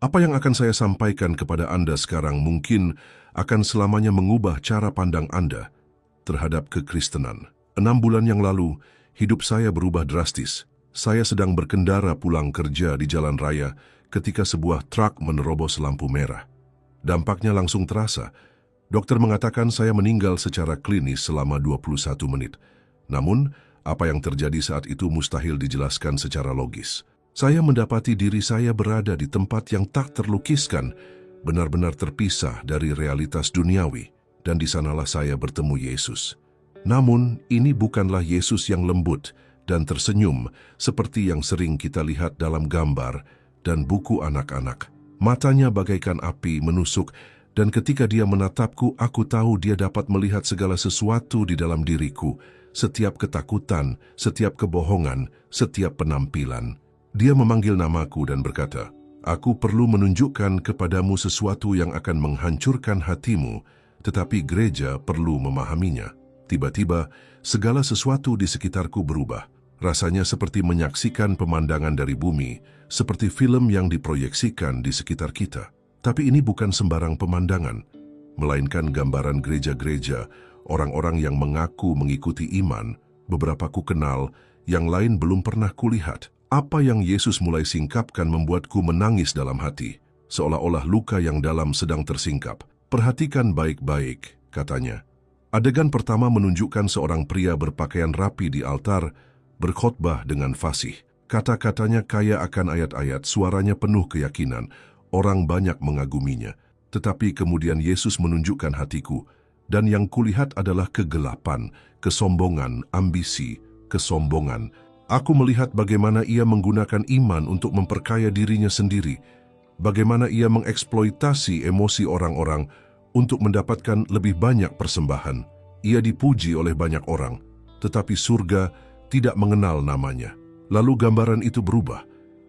Apa yang akan saya sampaikan kepada Anda sekarang mungkin akan selamanya mengubah cara pandang Anda terhadap kekristenan. 6 bulan yang lalu, hidup saya berubah drastis. Saya sedang berkendara pulang kerja di jalan raya ketika sebuah truk menerobos lampu merah. Dampaknya langsung terasa. Dokter mengatakan saya meninggal secara klinis selama 21 menit. Namun, apa yang terjadi saat itu mustahil dijelaskan secara logis. Saya mendapati diri saya berada di tempat yang tak terlukiskan, benar-benar terpisah dari realitas duniawi, dan di sanalah saya bertemu Yesus. Namun, ini bukanlah Yesus yang lembut dan tersenyum seperti yang sering kita lihat dalam gambar dan buku anak-anak. Matanya bagaikan api menusuk, dan ketika dia menatapku, aku tahu dia dapat melihat segala sesuatu di dalam diriku, setiap ketakutan, setiap kebohongan, setiap penampilan. Dia memanggil namaku dan berkata, "Aku perlu menunjukkan kepadamu sesuatu yang akan menghancurkan hatimu, tetapi gereja perlu memahaminya." Tiba-tiba, segala sesuatu di sekitarku berubah. Rasanya seperti menyaksikan pemandangan dari bumi, seperti film yang diproyeksikan di sekitar kita. Tapi ini bukan sembarang pemandangan, melainkan gambaran gereja-gereja, orang-orang yang mengaku mengikuti iman, beberapa ku kenal, yang lain belum pernah kulihat. Apa yang Yesus mulai singkapkan membuatku menangis dalam hati, seolah-olah luka yang dalam sedang tersingkap. "Perhatikan baik-baik," katanya. Adegan pertama menunjukkan seorang pria berpakaian rapi di altar, berkhotbah dengan fasih. Kata-katanya kaya akan ayat-ayat, suaranya penuh keyakinan, orang banyak mengaguminya. Tetapi kemudian Yesus menunjukkan hatiku, dan yang kulihat adalah kegelapan, kesombongan, ambisi, kesombongan. Aku melihat bagaimana ia menggunakan iman untuk memperkaya dirinya sendiri, bagaimana ia mengeksploitasi emosi orang-orang untuk mendapatkan lebih banyak persembahan. Ia dipuji oleh banyak orang, tetapi surga tidak mengenal namanya. Lalu gambaran itu berubah.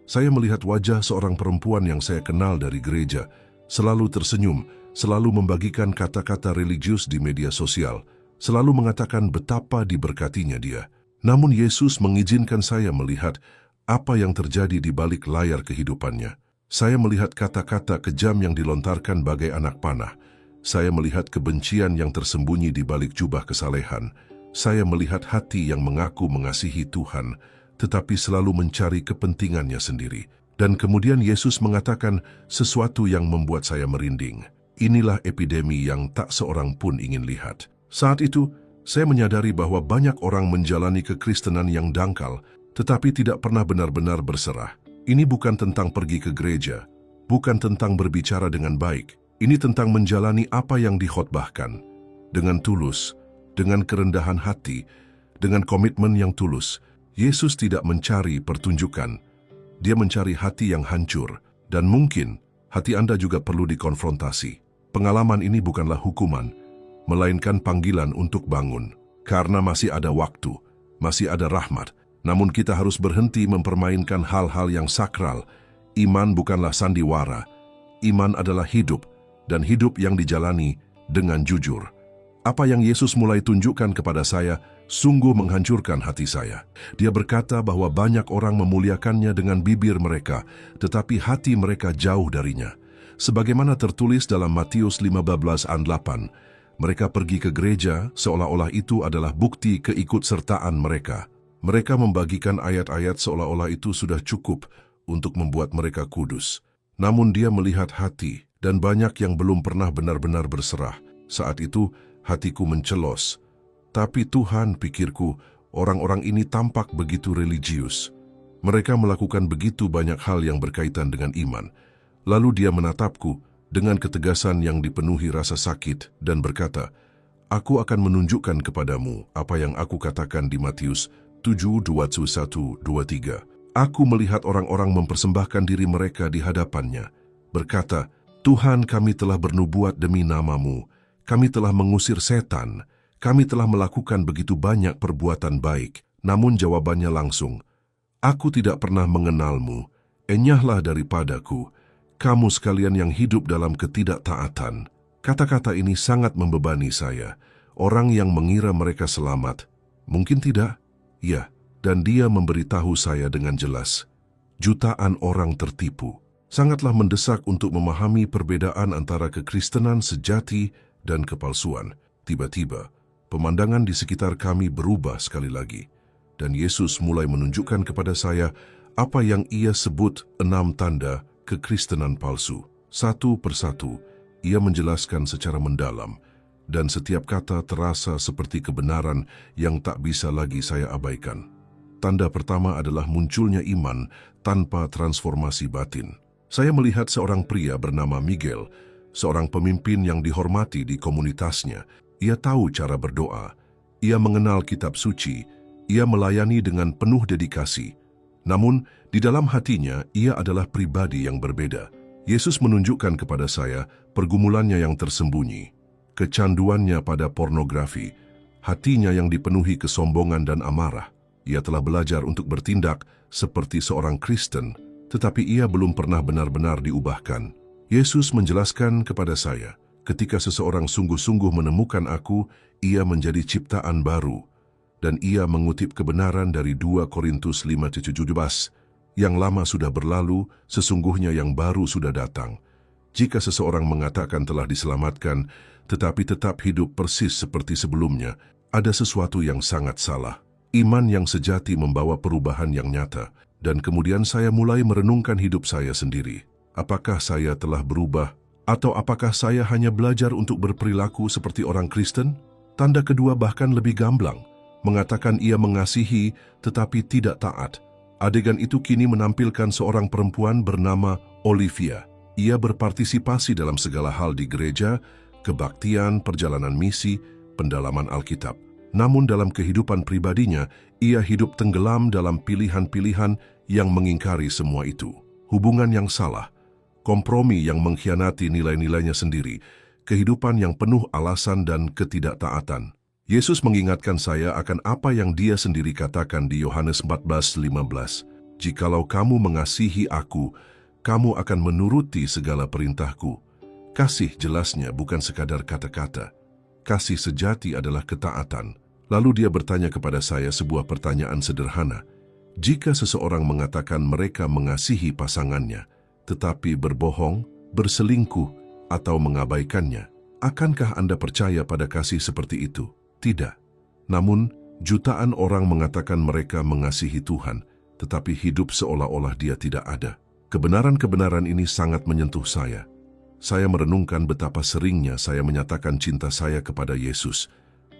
Saya melihat wajah seorang perempuan yang saya kenal dari gereja, selalu tersenyum, selalu membagikan kata-kata religius di media sosial, selalu mengatakan betapa diberkatinya dia. Namun Yesus mengizinkan saya melihat apa yang terjadi di balik layar kehidupannya. Saya melihat kata-kata kejam yang dilontarkan bagai anak panah. Saya melihat kebencian yang tersembunyi di balik jubah kesalehan. Saya melihat hati yang mengaku mengasihi Tuhan, tetapi selalu mencari kepentingannya sendiri. Dan kemudian Yesus mengatakan sesuatu yang membuat saya merinding. Inilah epidemi yang tak seorang pun ingin lihat. Saat itu, saya menyadari bahwa banyak orang menjalani kekristenan yang dangkal, tetapi tidak pernah benar-benar berserah. Ini bukan tentang pergi ke gereja, bukan tentang berbicara dengan baik. Ini tentang menjalani apa yang dikhotbahkan. Dengan tulus, dengan kerendahan hati, dengan komitmen yang tulus, Yesus tidak mencari pertunjukan. Dia mencari hati yang hancur, dan mungkin hati Anda juga perlu dikonfrontasi. Pengalaman ini bukanlah hukuman, melainkan panggilan untuk bangun. Karena masih ada waktu, masih ada rahmat, namun kita harus berhenti mempermainkan hal-hal yang sakral. Iman bukanlah sandiwara, iman adalah hidup, dan hidup yang dijalani dengan jujur. Apa yang Yesus mulai tunjukkan kepada saya sungguh menghancurkan hati saya. Dia berkata bahwa banyak orang memuliakannya dengan bibir mereka, tetapi hati mereka jauh darinya. Sebagaimana tertulis dalam Matius 15:8, mereka pergi ke gereja seolah-olah itu adalah bukti keikutsertaan mereka. Mereka membagikan ayat-ayat seolah-olah itu sudah cukup untuk membuat mereka kudus. Namun dia melihat hati, dan banyak yang belum pernah benar-benar berserah. Saat itu, hatiku mencelos. Tapi Tuhan, pikirku, orang-orang ini tampak begitu religius. Mereka melakukan begitu banyak hal yang berkaitan dengan iman. Lalu dia menatapku dengan ketegasan yang dipenuhi rasa sakit dan berkata, "Aku akan menunjukkan kepadamu apa yang aku katakan di Matius 7:21-23. Aku melihat orang-orang mempersembahkan diri mereka di hadapannya, berkata, 'Tuhan, kami telah bernubuat demi nama-Mu, kami telah mengusir setan, kami telah melakukan begitu banyak perbuatan baik.' Namun jawabannya langsung, 'Aku tidak pernah mengenal-Mu, enyahlah daripadaku, kamu sekalian yang hidup dalam ketidaktaatan.' Kata-kata ini sangat membebani saya. Orang yang mengira mereka selamat, mungkin tidak. Ya, dan dia memberitahu saya dengan jelas, jutaan orang tertipu. Sangatlah mendesak untuk memahami perbedaan antara kekristenan sejati dan kepalsuan. Tiba-tiba, pemandangan di sekitar kami berubah sekali lagi, dan Yesus mulai menunjukkan kepada saya apa yang ia sebut 6 tanda kekristenan palsu. Satu persatu, ia menjelaskan secara mendalam, dan setiap kata terasa seperti kebenaran yang tak bisa lagi saya abaikan. Tanda pertama adalah munculnya iman tanpa transformasi batin. Saya melihat seorang pria bernama Miguel, seorang pemimpin yang dihormati di komunitasnya. Ia tahu cara berdoa, ia mengenal kitab suci, ia melayani dengan penuh dedikasi. Namun, di dalam hatinya, ia adalah pribadi yang berbeda. Yesus menunjukkan kepada saya pergumulannya yang tersembunyi, kecanduannya pada pornografi, hatinya yang dipenuhi kesombongan dan amarah. Ia telah belajar untuk bertindak seperti seorang Kristen, tetapi ia belum pernah benar-benar diubahkan. Yesus menjelaskan kepada saya, ketika seseorang sungguh-sungguh menemukan aku, ia menjadi ciptaan baru. Dan ia mengutip kebenaran dari 2 Korintus 5:17, yang lama sudah berlalu, sesungguhnya yang baru sudah datang. Jika seseorang mengatakan telah diselamatkan, tetapi tetap hidup persis seperti sebelumnya, ada sesuatu yang sangat salah. Iman yang sejati membawa perubahan yang nyata, dan kemudian saya mulai merenungkan hidup saya sendiri. Apakah saya telah berubah, atau apakah saya hanya belajar untuk berperilaku seperti orang Kristen? Tanda kedua bahkan lebih gamblang, mengatakan ia mengasihi tetapi tidak taat. Adegan itu kini menampilkan seorang perempuan bernama Olivia. Ia berpartisipasi dalam segala hal di gereja, kebaktian, perjalanan misi, pendalaman Alkitab. Namun dalam kehidupan pribadinya, ia hidup tenggelam dalam pilihan-pilihan yang mengingkari semua itu. Hubungan yang salah, kompromi yang mengkhianati nilai-nilainya sendiri, kehidupan yang penuh alasan dan ketidaktaatan. Yesus mengingatkan saya akan apa yang dia sendiri katakan di Yohanes 14:15. Jikalau kamu mengasihi aku, kamu akan menuruti segala perintahku. Kasih jelasnya bukan sekadar kata-kata. Kasih sejati adalah ketaatan. Lalu dia bertanya kepada saya sebuah pertanyaan sederhana. Jika seseorang mengatakan mereka mengasihi pasangannya, tetapi berbohong, berselingkuh, atau mengabaikannya, akankah Anda percaya pada kasih seperti itu? Tidak. Namun, jutaan orang mengatakan mereka mengasihi Tuhan, tetapi hidup seolah-olah dia tidak ada. Kebenaran-kebenaran ini sangat menyentuh saya. Saya merenungkan betapa seringnya saya menyatakan cinta saya kepada Yesus,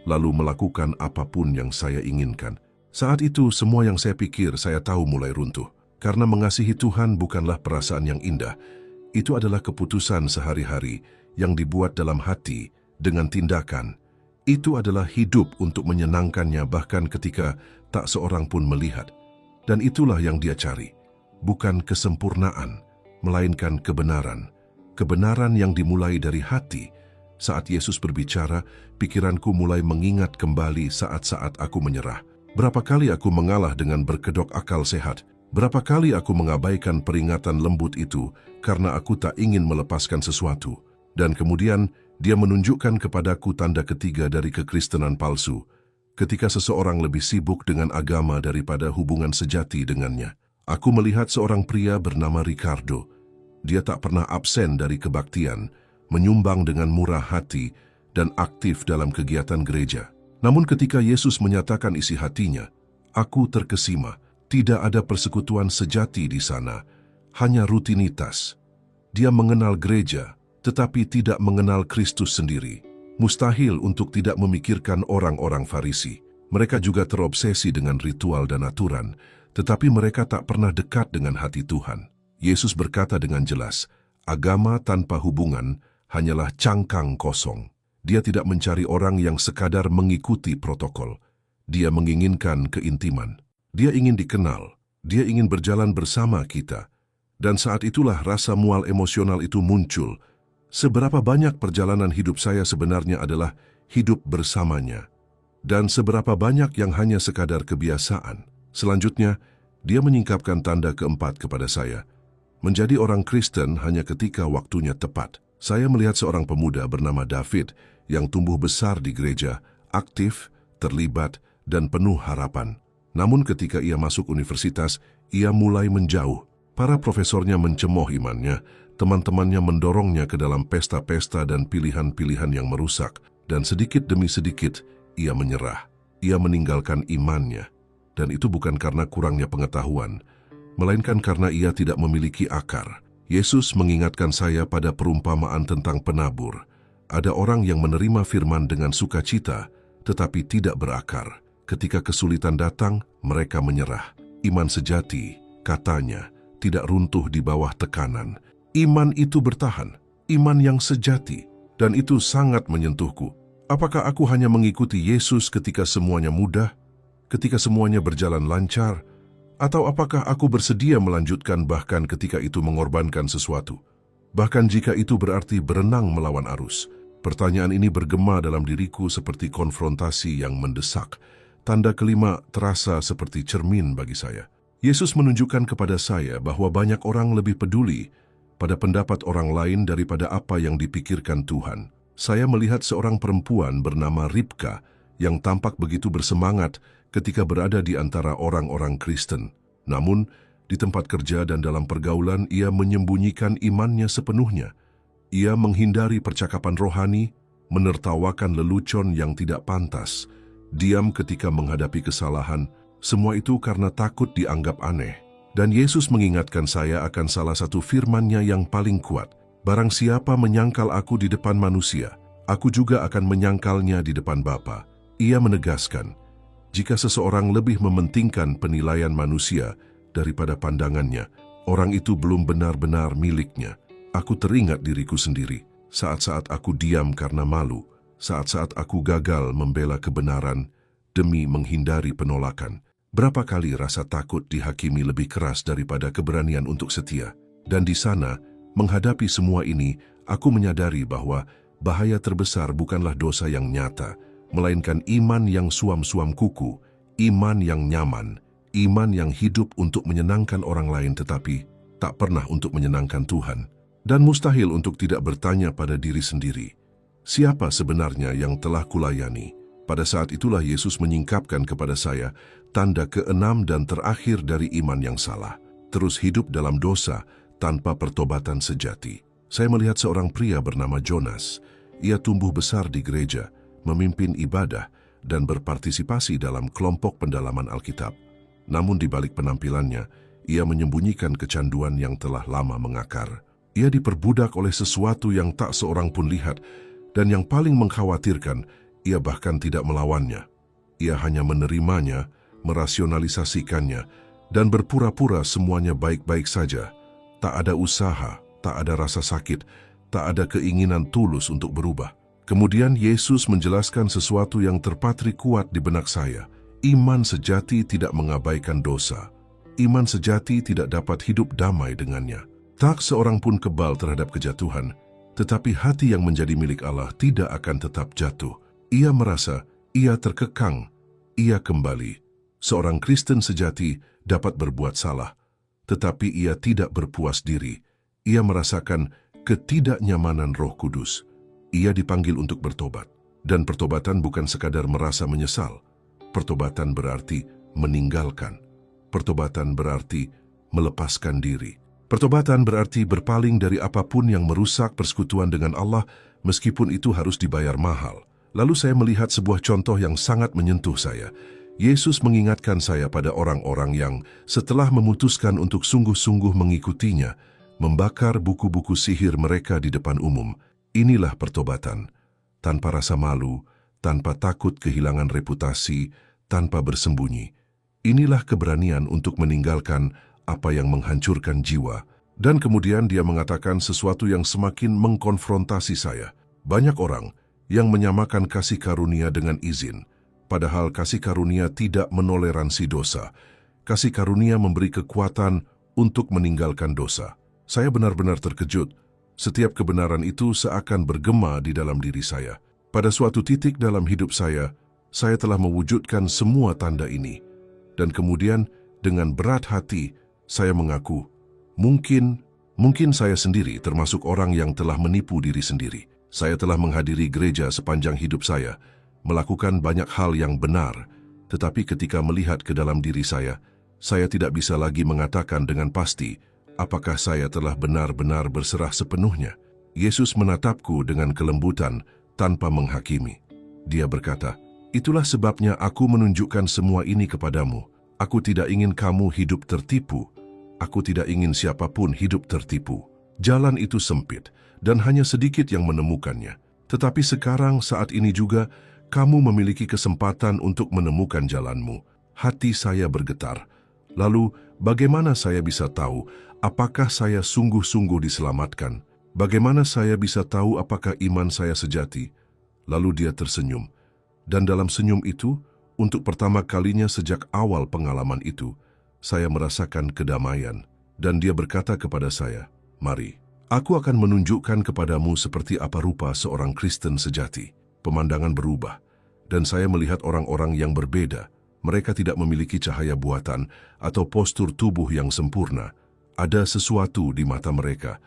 lalu melakukan apapun yang saya inginkan. Saat itu, semua yang saya pikir saya tahu mulai runtuh. Karena mengasihi Tuhan bukanlah perasaan yang indah. Itu adalah keputusan sehari-hari yang dibuat dalam hati dengan tindakan. Itu adalah hidup untuk menyenangkannya bahkan ketika tak seorang pun melihat. Dan itulah yang dia cari. Bukan kesempurnaan, melainkan kebenaran. Kebenaran yang dimulai dari hati. Saat Yesus berbicara, pikiranku mulai mengingat kembali saat-saat aku menyerah. Berapa kali aku mengalah dengan berkedok akal sehat. Berapa kali aku mengabaikan peringatan lembut itu karena aku tak ingin melepaskan sesuatu. Dan kemudian, dia menunjukkan kepadaku tanda ketiga dari kekristenan palsu. Ketika seseorang lebih sibuk dengan agama daripada hubungan sejati dengannya. Aku melihat seorang pria bernama Ricardo. Dia tak pernah absen dari kebaktian, menyumbang dengan murah hati, dan aktif dalam kegiatan gereja. Namun ketika Yesus menyatakan isi hatinya, aku terkesima. Tidak ada persekutuan sejati di sana, hanya rutinitas. Dia mengenal gereja, tetapi tidak mengenal Kristus sendiri. Mustahil untuk tidak memikirkan orang-orang Farisi. Mereka juga terobsesi dengan ritual dan aturan, tetapi mereka tak pernah dekat dengan hati Tuhan. Yesus berkata dengan jelas, agama tanpa hubungan hanyalah cangkang kosong. Dia tidak mencari orang yang sekadar mengikuti protokol. Dia menginginkan keintiman. Dia ingin dikenal. Dia ingin berjalan bersama kita. Dan saat itulah rasa mual emosional itu muncul. Seberapa banyak perjalanan hidup saya sebenarnya adalah hidup bersamanya. Dan seberapa banyak yang hanya sekadar kebiasaan. Selanjutnya, dia menyingkapkan tanda keempat kepada saya. Menjadi orang Kristen hanya ketika waktunya tepat. Saya melihat seorang pemuda bernama David yang tumbuh besar di gereja, aktif, terlibat, dan penuh harapan. Namun ketika ia masuk universitas, ia mulai menjauh. Para profesornya mencemooh imannya, teman-temannya mendorongnya ke dalam pesta-pesta dan pilihan-pilihan yang merusak, dan sedikit demi sedikit ia menyerah. Ia meninggalkan imannya, dan itu bukan karena kurangnya pengetahuan, melainkan karena ia tidak memiliki akar. Yesus mengingatkan saya pada perumpamaan tentang penabur. Ada orang yang menerima firman dengan sukacita, tetapi tidak berakar. Ketika kesulitan datang, mereka menyerah. Iman sejati, katanya, tidak runtuh di bawah tekanan. Iman itu bertahan, iman yang sejati, dan itu sangat menyentuhku. Apakah aku hanya mengikuti Yesus ketika semuanya mudah, ketika semuanya berjalan lancar, atau apakah aku bersedia melanjutkan bahkan ketika itu mengorbankan sesuatu? Bahkan jika itu berarti berenang melawan arus. Pertanyaan ini bergema dalam diriku seperti konfrontasi yang mendesak. Tanda kelima terasa seperti cermin bagi saya. Yesus menunjukkan kepada saya bahwa banyak orang lebih peduli pada pendapat orang lain daripada apa yang dipikirkan Tuhan. Saya melihat seorang perempuan bernama Ribka yang tampak begitu bersemangat ketika berada di antara orang-orang Kristen. Namun, di tempat kerja dan dalam pergaulan ia menyembunyikan imannya sepenuhnya. Ia menghindari percakapan rohani, menertawakan lelucon yang tidak pantas, diam ketika menghadapi kesalahan, semua itu karena takut dianggap aneh. Dan Yesus mengingatkan saya akan salah satu firman-Nya yang paling kuat. Barang siapa menyangkal aku di depan manusia, aku juga akan menyangkalnya di depan Bapa. Ia menegaskan, jika seseorang lebih mementingkan penilaian manusia daripada pandangannya, orang itu belum benar-benar miliknya. Aku teringat diriku sendiri, saat-saat aku diam karena malu, saat-saat aku gagal membela kebenaran demi menghindari penolakan. Berapa kali rasa takut dihakimi lebih keras daripada keberanian untuk setia. Dan di sana, menghadapi semua ini, aku menyadari bahwa bahaya terbesar bukanlah dosa yang nyata, melainkan iman yang suam-suam kuku, iman yang nyaman, iman yang hidup untuk menyenangkan orang lain tetapi tak pernah untuk menyenangkan Tuhan. Dan mustahil untuk tidak bertanya pada diri sendiri, siapa sebenarnya yang telah kulayani? Pada saat itulah Yesus menyingkapkan kepada saya tanda keenam dan terakhir dari iman yang salah. Terus hidup dalam dosa tanpa pertobatan sejati. Saya melihat seorang pria bernama Jonas. Ia tumbuh besar di gereja, memimpin ibadah, dan berpartisipasi dalam kelompok pendalaman Alkitab. Namun di balik penampilannya, ia menyembunyikan kecanduan yang telah lama mengakar. Ia diperbudak oleh sesuatu yang tak seorang pun lihat, dan yang paling mengkhawatirkan, ia bahkan tidak melawannya. Ia hanya menerimanya, merasionalisasikannya, dan berpura-pura semuanya baik-baik saja. Tak ada usaha, tak ada rasa sakit, tak ada keinginan tulus untuk berubah. Kemudian Yesus menjelaskan sesuatu yang terpatri kuat di benak saya. Iman sejati tidak mengabaikan dosa. Iman sejati tidak dapat hidup damai dengannya. Tak seorang pun kebal terhadap kejatuhan, tetapi hati yang menjadi milik Allah tidak akan tetap jatuh. Ia merasa, ia terkekang, ia kembali. Seorang Kristen sejati dapat berbuat salah, tetapi ia tidak berpuas diri. Ia merasakan ketidaknyamanan Roh Kudus. Ia dipanggil untuk bertobat, dan pertobatan bukan sekadar merasa menyesal. Pertobatan berarti meninggalkan. Pertobatan berarti melepaskan diri. Pertobatan berarti berpaling dari apapun yang merusak persekutuan dengan Allah, meskipun itu harus dibayar mahal. Lalu saya melihat sebuah contoh yang sangat menyentuh saya. Yesus mengingatkan saya pada orang-orang yang setelah memutuskan untuk sungguh-sungguh mengikutinya, membakar buku-buku sihir mereka di depan umum. Inilah pertobatan. Tanpa rasa malu, tanpa takut kehilangan reputasi, tanpa bersembunyi. Inilah keberanian untuk meninggalkan apa yang menghancurkan jiwa. Dan kemudian dia mengatakan sesuatu yang semakin mengkonfrontasi saya. Banyak orang yang menyamakan kasih karunia dengan izin, padahal kasih karunia tidak menoleransi dosa. Kasih karunia memberi kekuatan untuk meninggalkan dosa. Saya benar-benar terkejut. Setiap kebenaran itu seakan bergema di dalam diri saya. Pada suatu titik dalam hidup saya telah mewujudkan semua tanda ini. Dan kemudian dengan berat hati, saya mengaku, mungkin saya sendiri termasuk orang yang telah menipu diri sendiri. Saya telah menghadiri gereja sepanjang hidup saya, melakukan banyak hal yang benar, tetapi ketika melihat ke dalam diri saya tidak bisa lagi mengatakan dengan pasti Apakah saya telah benar-benar berserah sepenuhnya? Yesus menatapku dengan kelembutan tanpa menghakimi. Dia berkata, "Itulah sebabnya aku menunjukkan semua ini kepadamu. Aku tidak ingin kamu hidup tertipu. Aku tidak ingin siapapun hidup tertipu." Jalan itu sempit dan hanya sedikit yang menemukannya. Tetapi sekarang saat ini juga kamu memiliki kesempatan untuk menemukan jalanmu. Hati saya bergetar. Lalu, bagaimana saya bisa tahu apakah saya sungguh-sungguh diselamatkan? Bagaimana saya bisa tahu apakah iman saya sejati? Lalu dia tersenyum. Dan dalam senyum itu, untuk pertama kalinya sejak awal pengalaman itu, saya merasakan kedamaian. Dan dia berkata kepada saya, "Mari, aku akan menunjukkan kepadamu seperti apa rupa seorang Kristen sejati." Pemandangan berubah, dan saya melihat orang-orang yang berbeda. Mereka tidak memiliki cahaya buatan atau postur tubuh yang sempurna. Ada sesuatu di mata mereka,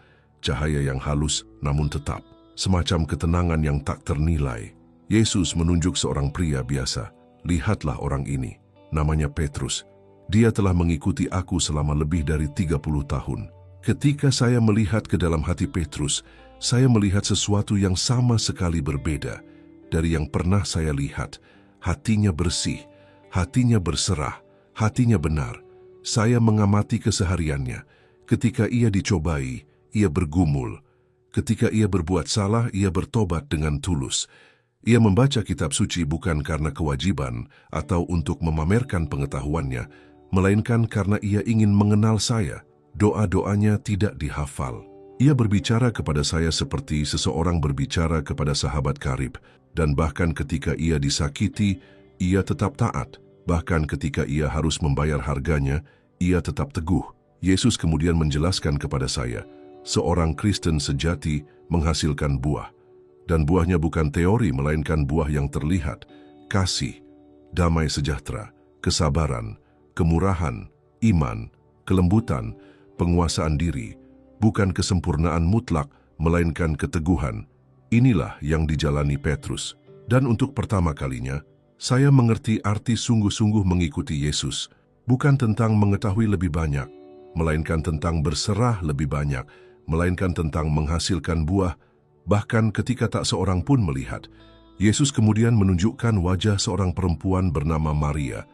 cahaya yang halus namun tetap, semacam ketenangan yang tak ternilai. Yesus menunjuk seorang pria biasa. "Lihatlah orang ini, namanya Petrus. Dia telah mengikuti aku selama lebih dari 30 tahun. Ketika saya melihat ke dalam hati Petrus, saya melihat sesuatu yang sama sekali berbeda dari yang pernah saya lihat. Hatinya bersih, hatinya berserah, hatinya benar. Saya mengamati kesehariannya. Ketika ia dicobai, ia bergumul. Ketika ia berbuat salah, ia bertobat dengan tulus. Ia membaca kitab suci bukan karena kewajiban atau untuk memamerkan pengetahuannya, melainkan karena ia ingin mengenal saya. Doa-doanya tidak dihafal. Ia berbicara kepada saya seperti seseorang berbicara kepada sahabat karib, dan bahkan ketika ia disakiti, ia tetap taat. Bahkan ketika ia harus membayar harganya, ia tetap teguh. Yesus kemudian menjelaskan kepada saya, seorang Kristen sejati menghasilkan buah. Dan buahnya bukan teori, melainkan buah yang terlihat. Kasih, damai sejahtera, kesabaran, kemurahan, iman, kelembutan, penguasaan diri, bukan kesempurnaan mutlak, melainkan keteguhan. Inilah yang dijalani Petrus. Dan untuk pertama kalinya, saya mengerti arti sungguh-sungguh mengikuti Yesus. Bukan tentang mengetahui lebih banyak, melainkan tentang berserah lebih banyak, melainkan tentang menghasilkan buah, bahkan ketika tak seorang pun melihat. Yesus kemudian menunjukkan wajah seorang perempuan bernama Maria.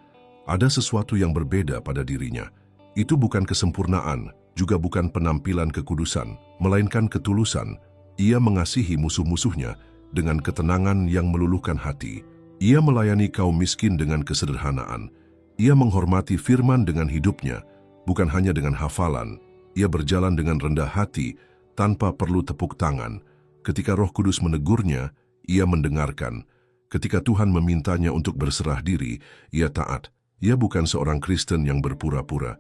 Ada sesuatu yang berbeda pada dirinya. Itu bukan kesempurnaan, juga bukan penampilan kekudusan, melainkan ketulusan. Ia mengasihi musuh-musuhnya dengan ketenangan yang meluluhkan hati. Ia melayani kaum miskin dengan kesederhanaan. Ia menghormati firman dengan hidupnya, bukan hanya dengan hafalan. Ia berjalan dengan rendah hati, tanpa perlu tepuk tangan. Ketika Roh Kudus menegurnya, ia mendengarkan. Ketika Tuhan memintanya untuk berserah diri, ia taat. Ia bukan seorang Kristen yang berpura-pura.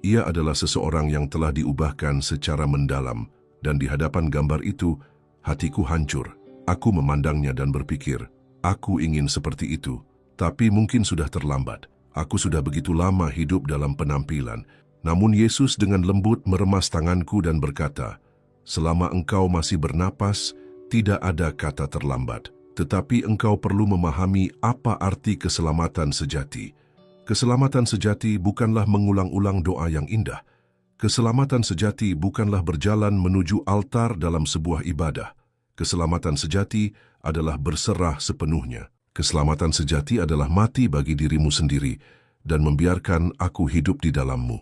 Ia adalah seseorang yang telah diubahkan secara mendalam, dan di hadapan gambar itu, hatiku hancur. Aku memandangnya dan berpikir, aku ingin seperti itu, tapi mungkin sudah terlambat. Aku sudah begitu lama hidup dalam penampilan. Namun Yesus dengan lembut meremas tanganku dan berkata, "Selama engkau masih bernapas, tidak ada kata terlambat. Tetapi engkau perlu memahami apa arti keselamatan sejati. Keselamatan sejati bukanlah mengulang-ulang doa yang indah. Keselamatan sejati bukanlah berjalan menuju altar dalam sebuah ibadah. Keselamatan sejati adalah berserah sepenuhnya. Keselamatan sejati adalah mati bagi dirimu sendiri dan membiarkan aku hidup di dalammu."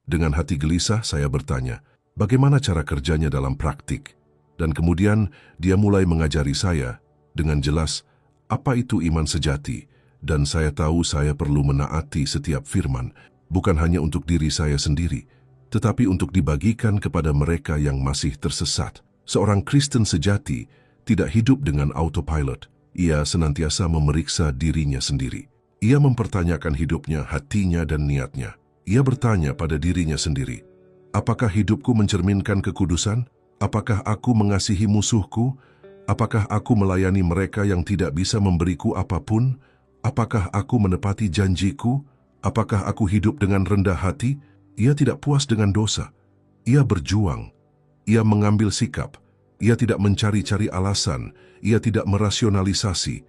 Dengan hati gelisah saya bertanya, bagaimana cara kerjanya dalam praktik? Dan kemudian dia mulai mengajari saya dengan jelas apa itu iman sejati, dan saya tahu saya perlu menaati setiap firman, bukan hanya untuk diri saya sendiri, tetapi untuk dibagikan kepada mereka yang masih tersesat. Seorang Kristen sejati tidak hidup dengan autopilot. Ia senantiasa memeriksa dirinya sendiri. Ia mempertanyakan hidupnya, hatinya, dan niatnya. Ia bertanya pada dirinya sendiri, apakah hidupku mencerminkan kekudusan? Apakah aku mengasihi musuhku? Apakah aku melayani mereka yang tidak bisa memberiku apapun? Apakah aku menepati janjiku? Apakah aku hidup dengan rendah hati? Ia tidak puas dengan dosa. Ia berjuang. Ia mengambil sikap. Ia tidak mencari-cari alasan. Ia tidak merasionalisasi.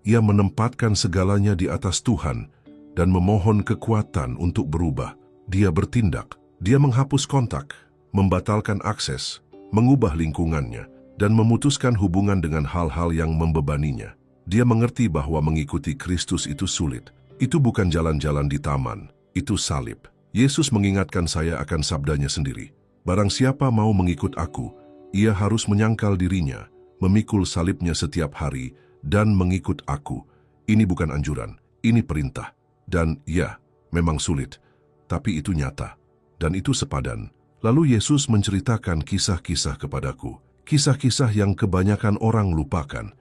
Ia menempatkan segalanya di atas Tuhan dan memohon kekuatan untuk berubah. Dia bertindak. Dia menghapus kontak. membatalkan akses, mengubah lingkungannya, dan memutuskan hubungan dengan hal-hal yang membebaninya. Dia mengerti bahwa mengikuti Kristus itu sulit. Itu bukan jalan-jalan di taman, itu salib. Yesus mengingatkan saya akan sabdanya sendiri. Barang siapa mau mengikut aku, ia harus menyangkal dirinya, memikul salibnya setiap hari, dan mengikut aku. Ini bukan anjuran, ini perintah. Dan ya, memang sulit, tapi itu nyata. Dan itu sepadan. Lalu Yesus menceritakan kisah-kisah kepadaku. Kisah-kisah yang kebanyakan orang lupakan.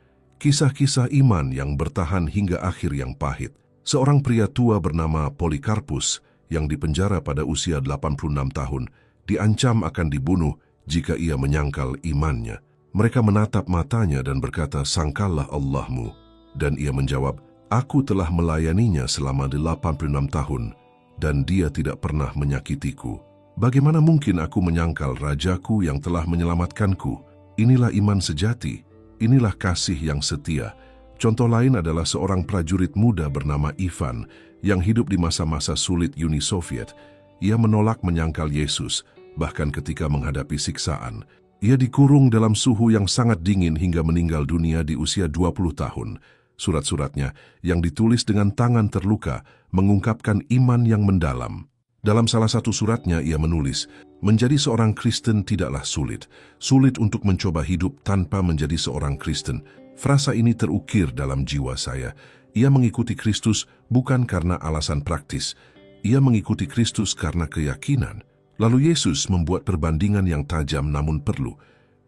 Kisah-kisah iman yang bertahan hingga akhir yang pahit. Seorang pria tua bernama Polikarpus yang dipenjara pada usia 86 tahun, diancam akan dibunuh jika ia menyangkal imannya. Mereka menatap matanya dan berkata, "Sangkallah Allahmu." Dan ia menjawab, "Aku telah melayaninya selama 86 tahun, dan dia tidak pernah menyakitiku. Bagaimana mungkin aku menyangkal Rajaku yang telah menyelamatkanku?" Inilah iman sejati, inilah kasih yang setia. Contoh lain adalah seorang prajurit muda bernama Ivan yang hidup di masa-masa sulit Uni Soviet. Ia menolak menyangkal Yesus, bahkan ketika menghadapi siksaan. Ia dikurung dalam suhu yang sangat dingin hingga meninggal dunia di usia 20 tahun. Surat-suratnya yang ditulis dengan tangan terluka mengungkapkan iman yang mendalam. Dalam salah satu suratnya ia menulis, "Menjadi seorang Kristen tidaklah sulit. Sulit untuk mencoba hidup tanpa menjadi seorang Kristen." Frasa ini terukir dalam jiwa saya. Ia mengikuti Kristus bukan karena alasan praktis. Ia mengikuti Kristus karena keyakinan. Lalu Yesus membuat perbandingan yang tajam namun perlu.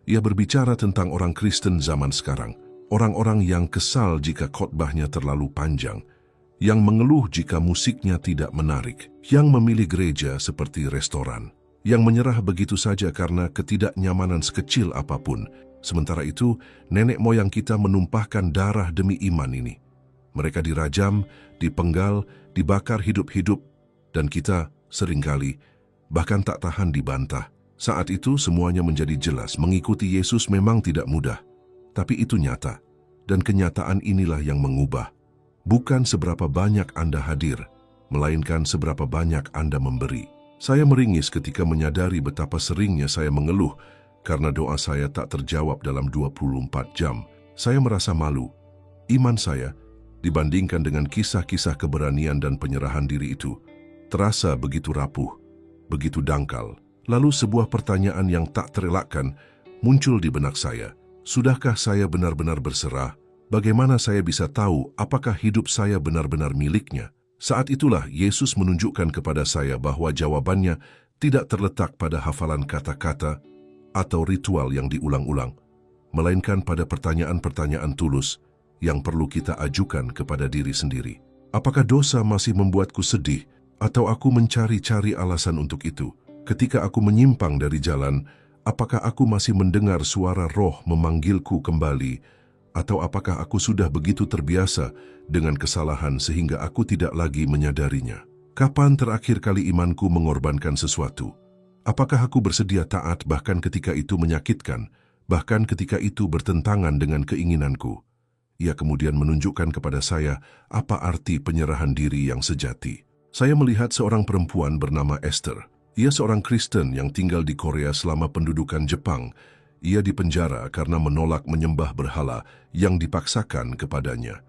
Ia berbicara tentang orang Kristen zaman sekarang. Orang-orang yang kesal jika khotbahnya terlalu panjang. Yang mengeluh jika musiknya tidak menarik. Yang memilih gereja seperti restoran. Yang menyerah begitu saja karena ketidaknyamanan sekecil apapun. Sementara itu, nenek moyang kita menumpahkan darah demi iman ini. Mereka dirajam, dipenggal, dibakar hidup-hidup, dan kita seringkali bahkan tak tahan dibantah. Saat itu semuanya menjadi jelas, mengikuti Yesus memang tidak mudah. Tapi itu nyata, dan kenyataan inilah yang mengubah. Bukan seberapa banyak Anda hadir, melainkan seberapa banyak Anda memberi. Saya meringis ketika menyadari betapa seringnya saya mengeluh, karena doa saya tak terjawab dalam 24 jam. Saya merasa malu. Iman saya, dibandingkan dengan kisah-kisah keberanian dan penyerahan diri itu, terasa begitu rapuh, begitu dangkal. Lalu sebuah pertanyaan yang tak terelakkan muncul di benak saya. Sudahkah saya benar-benar berserah? Bagaimana saya bisa tahu apakah hidup saya benar-benar miliknya? Saat itulah Yesus menunjukkan kepada saya bahwa jawabannya tidak terletak pada hafalan kata-kata atau ritual yang diulang-ulang, melainkan pada pertanyaan-pertanyaan tulus yang perlu kita ajukan kepada diri sendiri. Apakah dosa masih membuatku sedih, atau aku mencari-cari alasan untuk itu? Ketika aku menyimpang dari jalan, apakah aku masih mendengar suara roh memanggilku kembali, atau apakah aku sudah begitu terbiasa dengan kesalahan sehingga aku tidak lagi menyadarinya? Kapan terakhir kali imanku mengorbankan sesuatu? Apakah aku bersedia taat bahkan ketika itu menyakitkan, bahkan ketika itu bertentangan dengan keinginanku? Ia kemudian menunjukkan kepada saya apa arti penyerahan diri yang sejati. Saya melihat seorang perempuan bernama Esther. Ia seorang Kristen yang tinggal di Korea selama pendudukan Jepang. Ia dipenjara karena menolak menyembah berhala yang dipaksakan kepadanya.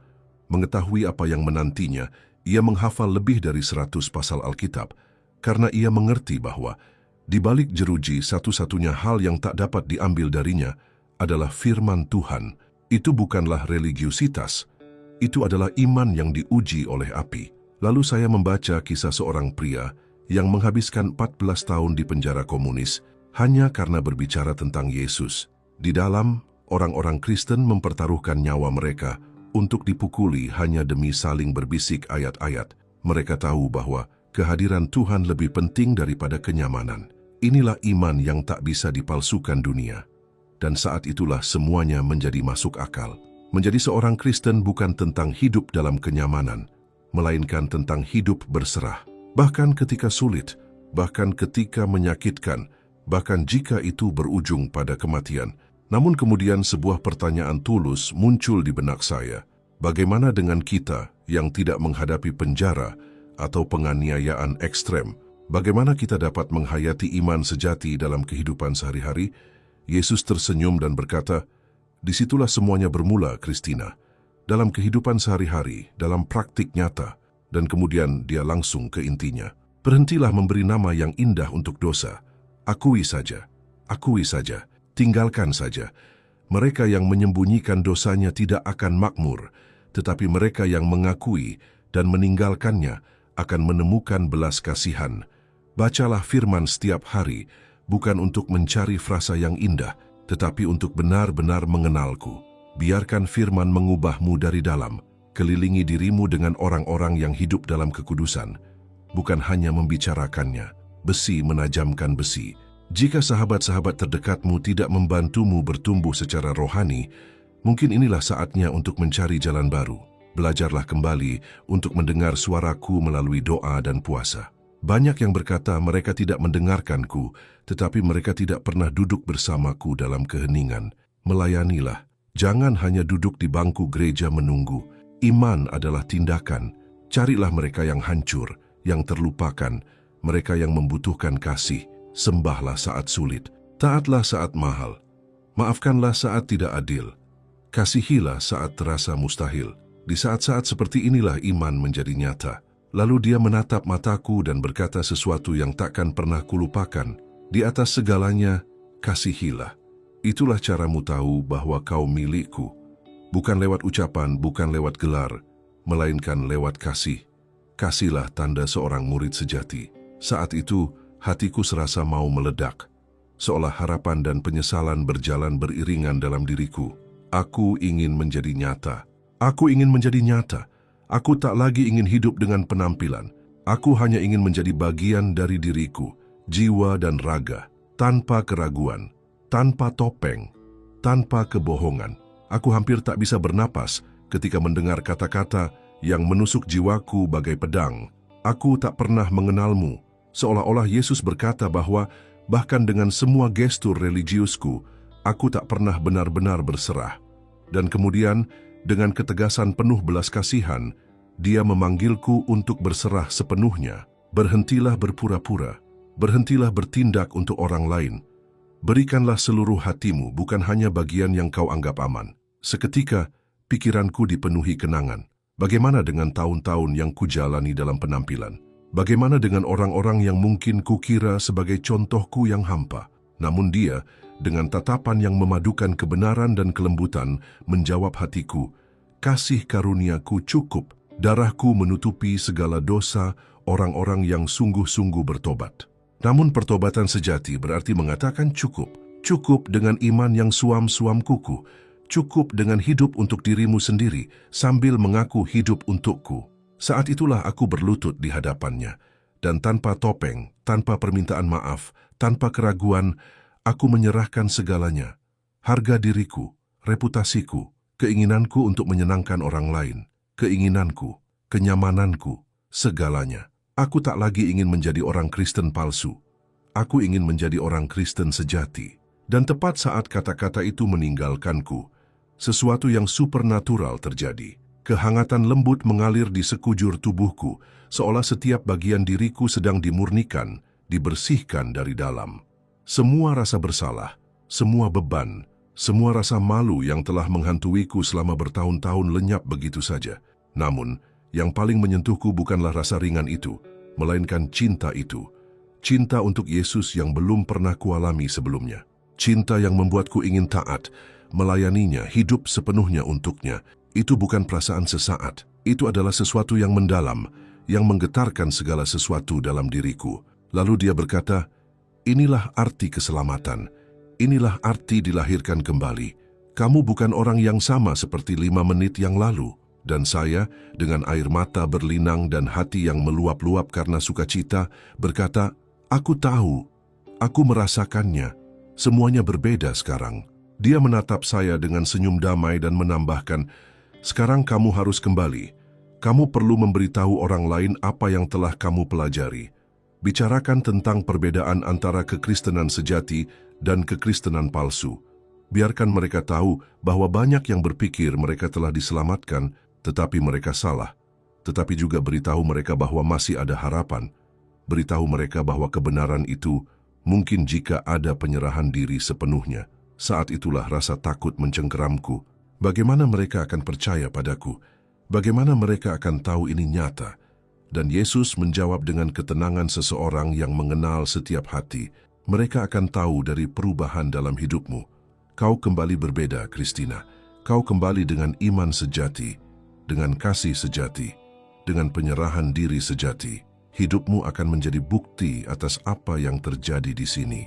Mengetahui apa yang menantinya, ia menghafal lebih dari 100 pasal Alkitab, karena ia mengerti bahwa di balik jeruji satu-satunya hal yang tak dapat diambil darinya adalah firman Tuhan. Itu bukanlah religiusitas, itu adalah iman yang diuji oleh api. Lalu saya membaca kisah seorang pria yang menghabiskan 14 tahun di penjara komunis hanya karena berbicara tentang Yesus. Di dalam, orang-orang Kristen mempertaruhkan nyawa mereka untuk dipukuli hanya demi saling berbisik ayat-ayat. Mereka tahu bahwa kehadiran Tuhan lebih penting daripada kenyamanan. Inilah iman yang tak bisa dipalsukan dunia. Dan saat itulah semuanya menjadi masuk akal. Menjadi seorang Kristen bukan tentang hidup dalam kenyamanan, melainkan tentang hidup berserah. Bahkan ketika sulit, bahkan ketika menyakitkan, bahkan jika itu berujung pada kematian. Namun kemudian sebuah pertanyaan tulus muncul di benak saya. Bagaimana dengan kita yang tidak menghadapi penjara atau penganiayaan ekstrem? Bagaimana kita dapat menghayati iman sejati dalam kehidupan sehari-hari? Yesus tersenyum dan berkata, "Disitulah semuanya bermula, Kristina. Dalam kehidupan sehari-hari, dalam praktik nyata." Dan kemudian dia langsung ke intinya. Berhentilah memberi nama yang indah untuk dosa. Akui saja, tinggalkan saja. Mereka yang menyembunyikan dosanya tidak akan makmur, tetapi mereka yang mengakui dan meninggalkannya akan menemukan belas kasihan. Bacalah firman setiap hari, bukan untuk mencari frasa yang indah, tetapi untuk benar-benar mengenalku. Biarkan firman mengubahmu dari dalam. Kelilingi dirimu dengan orang-orang yang hidup dalam kekudusan, bukan hanya membicarakannya. Besi menajamkan besi. Jika sahabat-sahabat terdekatmu tidak membantumu bertumbuh secara rohani, mungkin inilah saatnya untuk mencari jalan baru. Belajarlah kembali untuk mendengar suaraku melalui doa dan puasa. Banyak yang berkata mereka tidak mendengarkanku, tetapi mereka tidak pernah duduk bersamaku dalam keheningan. Melayanilah, jangan hanya duduk di bangku gereja menunggu. Iman adalah tindakan. Carilah mereka yang hancur, yang terlupakan, mereka yang membutuhkan kasih. Sembahlah saat sulit, taatlah saat mahal, maafkanlah saat tidak adil, kasihilah saat terasa mustahil. Di saat-saat seperti inilah iman menjadi nyata. Lalu dia menatap mataku dan berkata sesuatu yang takkan pernah kulupakan. Di atas segalanya, kasihilah. Itulah caramu tahu bahwa kau milikku. Bukan lewat ucapan, bukan lewat gelar, melainkan lewat kasih. Kasihlah tanda seorang murid sejati. Saat itu, hatiku serasa mau meledak. Seolah harapan dan penyesalan berjalan beriringan dalam diriku. Aku ingin menjadi nyata. Aku ingin menjadi nyata. Aku tak lagi ingin hidup dengan penampilan. Aku hanya ingin menjadi bagian dari diriku, jiwa dan raga, tanpa keraguan, tanpa topeng, tanpa kebohongan. Aku hampir tak bisa bernapas ketika mendengar kata-kata yang menusuk jiwaku bagai pedang. Aku tak pernah mengenalmu. Seolah-olah Yesus berkata bahwa bahkan dengan semua gestur religiusku, aku tak pernah benar-benar berserah. Dan kemudian, dengan ketegasan penuh belas kasihan, dia memanggilku untuk berserah sepenuhnya. Berhentilah berpura-pura, berhentilah bertindak untuk orang lain. Berikanlah seluruh hatimu, bukan hanya bagian yang kau anggap aman. Seketika, pikiranku dipenuhi kenangan. Bagaimana dengan tahun-tahun yang kujalani dalam penampilan? Bagaimana dengan orang-orang yang mungkin kukira sebagai contohku yang hampa? Namun dia, dengan tatapan yang memadukan kebenaran dan kelembutan, menjawab hatiku, "Kasih karuniaku cukup, darahku menutupi segala dosa orang-orang yang sungguh-sungguh bertobat." Namun pertobatan sejati berarti mengatakan cukup. Cukup dengan iman yang suam-suam kuku. Cukup dengan hidup untuk dirimu sendiri, sambil mengaku hidup untukku. Saat itulah aku berlutut di hadapannya, dan tanpa topeng, tanpa permintaan maaf, tanpa keraguan, aku menyerahkan segalanya. Harga diriku, reputasiku, keinginanku untuk menyenangkan orang lain, keinginanku, kenyamananku, segalanya. Aku tak lagi ingin menjadi orang Kristen palsu. Aku ingin menjadi orang Kristen sejati. Dan tepat saat kata-kata itu meninggalkanku, sesuatu yang supernatural terjadi. Kehangatan lembut mengalir di sekujur tubuhku, seolah setiap bagian diriku sedang dimurnikan, dibersihkan dari dalam. Semua rasa bersalah, semua beban, semua rasa malu yang telah menghantuiku selama bertahun-tahun lenyap begitu saja. Namun, yang paling menyentuhku bukanlah rasa ringan itu, melainkan cinta itu. Cinta untuk Yesus yang belum pernah kualami sebelumnya. Cinta yang membuatku ingin taat, melayaninya, hidup sepenuhnya untuknya. Itu bukan perasaan sesaat, itu adalah sesuatu yang mendalam, yang menggetarkan segala sesuatu dalam diriku. Lalu dia berkata, "Inilah arti keselamatan, inilah arti dilahirkan kembali. Kamu bukan orang yang sama seperti 5 menit yang lalu." Dan saya, dengan air mata berlinang dan hati yang meluap-luap karena sukacita, berkata, "Aku tahu, aku merasakannya, semuanya berbeda sekarang." Dia menatap saya dengan senyum damai dan menambahkan, "Sekarang kamu harus kembali. Kamu perlu memberitahu orang lain apa yang telah kamu pelajari. Bicarakan tentang perbedaan antara kekristenan sejati dan kekristenan palsu. Biarkan mereka tahu bahwa banyak yang berpikir mereka telah diselamatkan, tetapi mereka salah. Tetapi juga beritahu mereka bahwa masih ada harapan. Beritahu mereka bahwa kebenaran itu mungkin jika ada penyerahan diri sepenuhnya. Saat itulah rasa takut mencengkeramku. Bagaimana mereka akan percaya padaku? Bagaimana mereka akan tahu ini nyata? Dan Yesus menjawab dengan ketenangan seseorang yang mengenal setiap hati. Mereka akan tahu dari perubahan dalam hidupmu. Kau kembali berbeda, Christina. Kau kembali dengan iman sejati, dengan kasih sejati, dengan penyerahan diri sejati. Hidupmu akan menjadi bukti atas apa yang terjadi di sini.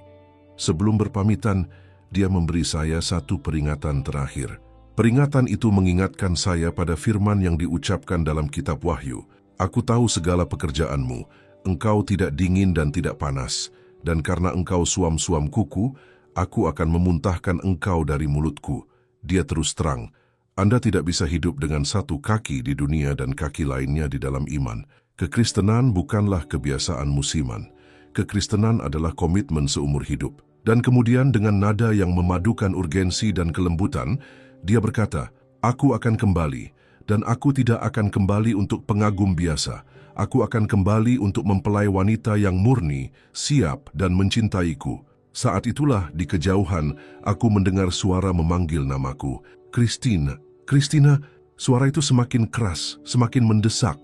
Sebelum berpamitan, dia memberi saya satu peringatan terakhir. Peringatan itu mengingatkan saya pada firman yang diucapkan dalam kitab Wahyu. Aku tahu segala pekerjaanmu, engkau tidak dingin dan tidak panas, dan karena engkau suam-suam kuku, aku akan memuntahkan engkau dari mulutku. Dia terus terang, Anda tidak bisa hidup dengan satu kaki di dunia dan kaki lainnya di dalam iman. Kekristenan bukanlah kebiasaan musiman. Kekristenan adalah komitmen seumur hidup. Dan kemudian dengan nada yang memadukan urgensi dan kelembutan, dia berkata, Aku akan kembali, dan aku tidak akan kembali untuk pengagum biasa. Aku akan kembali untuk mempelai wanita yang murni, siap, dan mencintaiku. Saat itulah di kejauhan, aku mendengar suara memanggil namaku. Christina, Christina, suara itu semakin keras, semakin mendesak.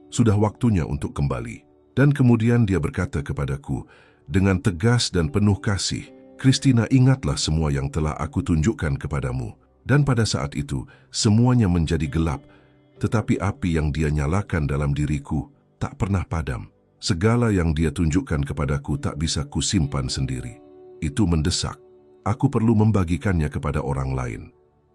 Sudah waktunya untuk kembali. Dan kemudian dia berkata kepadaku, dengan tegas dan penuh kasih, Christina, ingatlah semua yang telah aku tunjukkan kepadamu. Dan pada saat itu, semuanya menjadi gelap, tetapi api yang dia nyalakan dalam diriku tak pernah padam. Segala yang dia tunjukkan kepadaku tak bisa kusimpan sendiri. Itu mendesak. Aku perlu membagikannya kepada orang lain.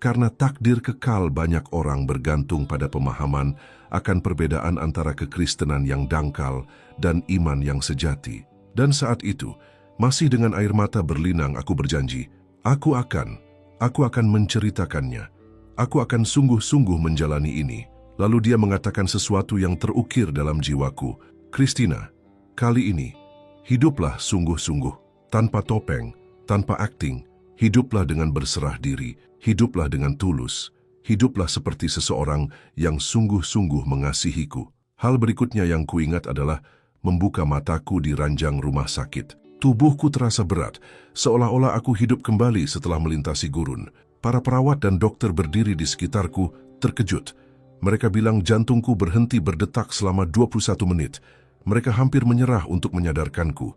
Karena takdir kekal banyak orang bergantung pada pemahaman akan perbedaan antara kekristenan yang dangkal dan iman yang sejati. Dan saat itu, masih dengan air mata berlinang aku berjanji, aku akan menceritakannya. Aku akan sungguh-sungguh menjalani ini. Lalu dia mengatakan sesuatu yang terukir dalam jiwaku. Christina, kali ini, hiduplah sungguh-sungguh, tanpa topeng, tanpa akting. Hiduplah dengan berserah diri, hiduplah dengan tulus. Hiduplah seperti seseorang yang sungguh-sungguh mengasihiku. Hal berikutnya yang kuingat adalah membuka mataku di ranjang rumah sakit. Tubuhku terasa berat, seolah-olah aku hidup kembali setelah melintasi gurun. Para perawat dan dokter berdiri di sekitarku, terkejut. Mereka bilang jantungku berhenti berdetak selama 21 menit. Mereka hampir menyerah untuk menyadarkanku.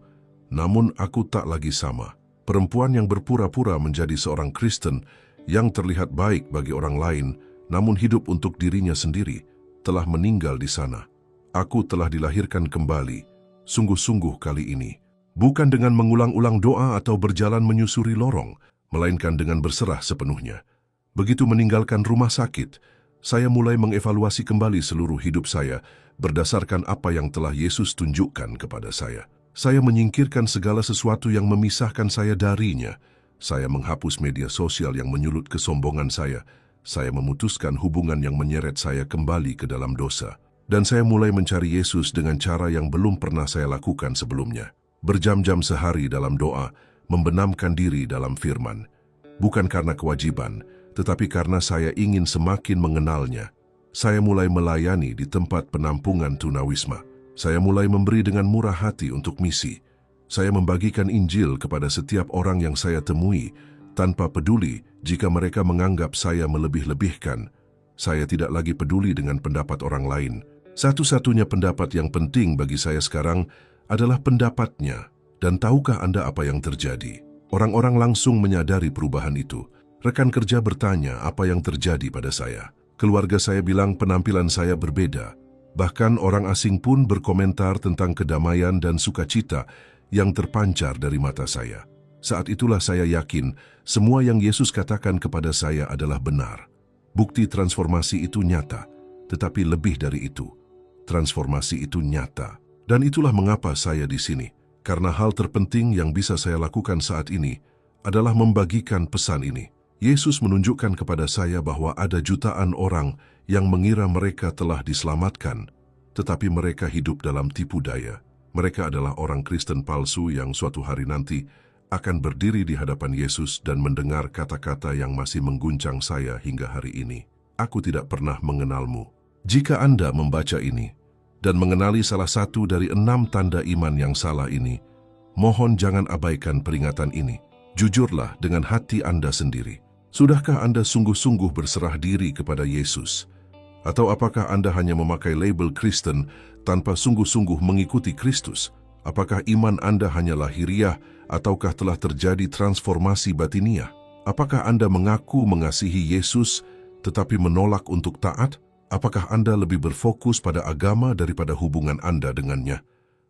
Namun aku tak lagi sama. Perempuan yang berpura-pura menjadi seorang Kristen, yang terlihat baik bagi orang lain, namun hidup untuk dirinya sendiri, telah meninggal di sana. Aku telah dilahirkan kembali, sungguh-sungguh kali ini. Bukan dengan mengulang-ulang doa atau berjalan menyusuri lorong, melainkan dengan berserah sepenuhnya. Begitu meninggalkan rumah sakit, saya mulai mengevaluasi kembali seluruh hidup saya berdasarkan apa yang telah Yesus tunjukkan kepada saya. Saya menyingkirkan segala sesuatu yang memisahkan saya darinya. Saya menghapus media sosial yang menyulut kesombongan saya. Saya memutuskan hubungan yang menyeret saya kembali ke dalam dosa. Dan saya mulai mencari Yesus dengan cara yang belum pernah saya lakukan sebelumnya. Berjam-jam sehari dalam doa, membenamkan diri dalam firman. Bukan karena kewajiban, tetapi karena saya ingin semakin mengenalnya. Saya mulai melayani di tempat penampungan tunawisma. Saya mulai memberi dengan murah hati untuk misi. Saya membagikan Injil kepada setiap orang yang saya temui, tanpa peduli jika mereka menganggap saya melebih-lebihkan. Saya tidak lagi peduli dengan pendapat orang lain. Satu-satunya pendapat yang penting bagi saya sekarang adalah pendapatnya. Dan tahukah Anda apa yang terjadi? Orang-orang langsung menyadari perubahan itu. Rekan kerja bertanya apa yang terjadi pada saya. Keluarga saya bilang penampilan saya berbeda. Bahkan orang asing pun berkomentar tentang kedamaian dan sukacita yang terpancar dari mata saya. Saat itulah saya yakin semua yang Yesus katakan kepada saya adalah benar. Bukti transformasi itu nyata, tetapi lebih dari itu. Transformasi itu nyata. Dan itulah mengapa saya di sini. Karena hal terpenting yang bisa saya lakukan saat ini adalah membagikan pesan ini. Yesus menunjukkan kepada saya bahwa ada jutaan orang yang mengira mereka telah diselamatkan, tetapi mereka hidup dalam tipu daya. Mereka adalah orang Kristen palsu yang suatu hari nanti akan berdiri di hadapan Yesus dan mendengar kata-kata yang masih mengguncang saya hingga hari ini. Aku tidak pernah mengenalmu. Jika Anda membaca ini, dan mengenali salah satu dari 6 tanda iman yang salah ini, mohon jangan abaikan peringatan ini. Jujurlah dengan hati Anda sendiri. Sudahkah Anda sungguh-sungguh berserah diri kepada Yesus? Atau apakah Anda hanya memakai label Kristen tanpa sungguh-sungguh mengikuti Kristus? Apakah iman Anda hanya lahiriah ataukah telah terjadi transformasi batiniah? Apakah Anda mengaku mengasihi Yesus tetapi menolak untuk taat? Apakah Anda lebih berfokus pada agama daripada hubungan Anda dengannya?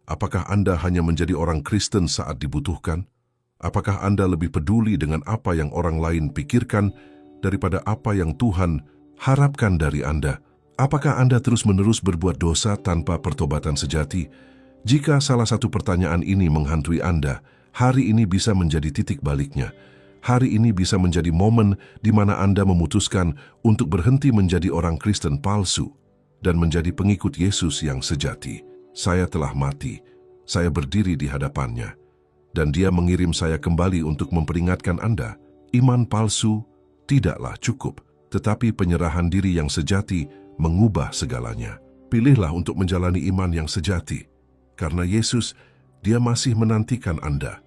Apakah Anda hanya menjadi orang Kristen saat dibutuhkan? Apakah Anda lebih peduli dengan apa yang orang lain pikirkan daripada apa yang Tuhan harapkan dari Anda? Apakah Anda terus-menerus berbuat dosa tanpa pertobatan sejati? Jika salah satu pertanyaan ini menghantui Anda, hari ini bisa menjadi titik baliknya. Hari ini bisa menjadi momen di mana Anda memutuskan untuk berhenti menjadi orang Kristen palsu dan menjadi pengikut Yesus yang sejati. Saya telah mati, saya berdiri di hadapannya, dan Dia mengirim saya kembali untuk memperingatkan Anda. Iman palsu tidaklah cukup, tetapi penyerahan diri yang sejati mengubah segalanya. Pilihlah untuk menjalani iman yang sejati, karena Yesus, Dia masih menantikan Anda.